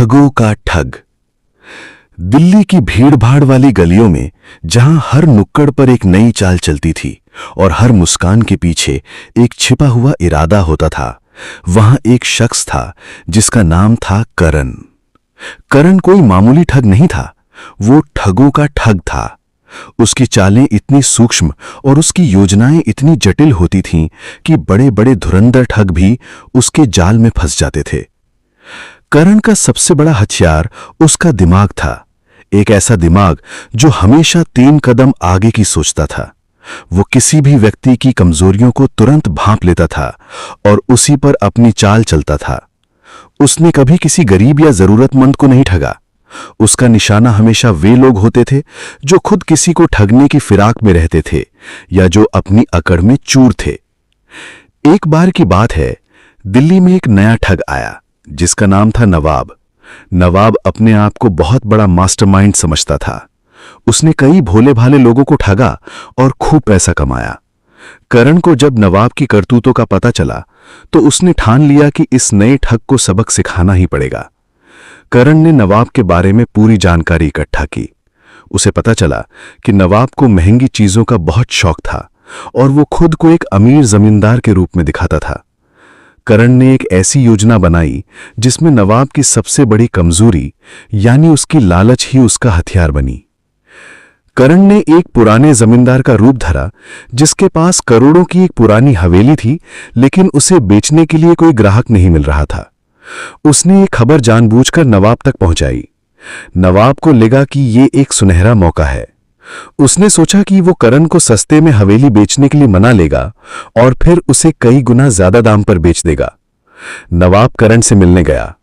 ठगों का ठग। दिल्ली की भीड़-भाड़ वाली गलियों में जहां हर नुक्कड़ पर एक नई चाल चलती थी और हर मुस्कान के पीछे एक छिपा हुआ इरादा होता था, वहां एक शख्स था जिसका नाम था करण। करण कोई मामूली ठग नहीं था, वो ठगों का ठग था। उसकी चालें इतनी सूक्ष्म और उसकी योजनाएं इतनी जटिल होती थीं कि बड़े-बड़े धुरंधर ठग भी उसके जाल में फंस जाते थे। करण का सबसे बड़ा हथियार उसका दिमाग था, एक ऐसा दिमाग जो हमेशा 3 कदम आगे की सोचता था। वो किसी भी व्यक्ति की कमजोरियों को तुरंत भांप लेता था और उसी पर अपनी चाल चलता था। उसने कभी किसी गरीब या जरूरतमंद को नहीं ठगा। उसका निशाना हमेशा वे लोग होते थे जो खुद किसी को ठगने की फिराक में रहते थे या जो अपनी अकड़ में चूर थे। एक बार की बात है, दिल्ली में एक नया ठग आया जिसका नाम था नवाब। नवाब अपने आप को बहुत बड़ा मास्टरमाइंड समझता था। उसने कई भोले भाले लोगों को ठगा और खूब पैसा कमाया। करण को जब नवाब की करतूतों का पता चला तो उसने ठान लिया कि इस नए ठग को सबक सिखाना ही पड़ेगा। करण ने नवाब के बारे में पूरी जानकारी इकट्ठा की। उसे पता चला कि नवाब को महंगी चीजों का बहुत शौक था और वो खुद को एक अमीर जमींदार के रूप में दिखाता था। करण ने एक ऐसी योजना बनाई जिसमें नवाब की सबसे बड़ी कमजोरी यानी उसकी लालच ही उसका हथियार बनी। करण ने एक पुराने जमींदार का रूप धरा जिसके पास करोड़ों की एक पुरानी हवेली थी, लेकिन उसे बेचने के लिए कोई ग्राहक नहीं मिल रहा था। उसने ये खबर जानबूझकर नवाब तक पहुंचाई। नवाब को लगा कि ये एक सुनहरा मौका है। उसने सोचा कि वो करण को सस्ते में हवेली बेचने के लिए मना लेगा और फिर उसे कई गुना ज्यादा दाम पर बेच देगा। नवाब करण से मिलने गया।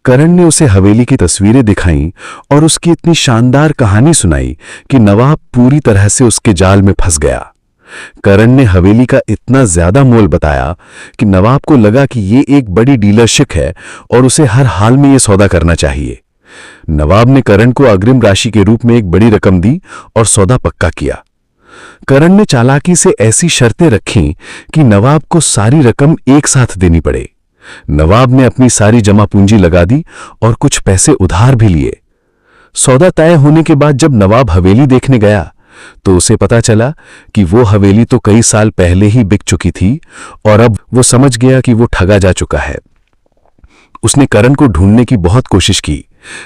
करण ने उसे हवेली की तस्वीरें दिखाईं और उसकी इतनी शानदार कहानी सुनाई कि नवाब पूरी तरह से उसके जाल में फंस गया। करण ने हवेली का इतना ज्यादा मोल बताया कि नवाब को लगा कि ये एक बड़ी डीलरशिप है और उसे हर हाल में यह सौदा करना चाहिए। नवाब ने करण को अग्रिम राशि के रूप में एक बड़ी रकम दी और सौदा पक्का किया। करण ने चालाकी से ऐसी शर्तें रखीं कि नवाब को सारी रकम एक साथ देनी पड़े। नवाब ने अपनी सारी जमा पूंजी लगा दी और कुछ पैसे उधार भी लिए। सौदा तय होने के बाद जब नवाब हवेली देखने गया तो उसे पता चला कि वो हवेली तो कई साल पहले ही बिक चुकी थी और अब वो समझ गया कि वो ठगा जा चुका है। उसने करण को ढूंढने की बहुत कोशिश की,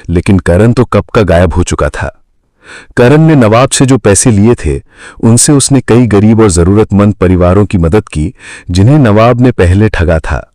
लेकिन करण तो कब का गायब हो चुका था। करण ने नवाब से जो पैसे लिए थे उनसे उसने कई गरीब और जरूरतमंद परिवारों की मदद की जिन्हें नवाब ने पहले ठगा था।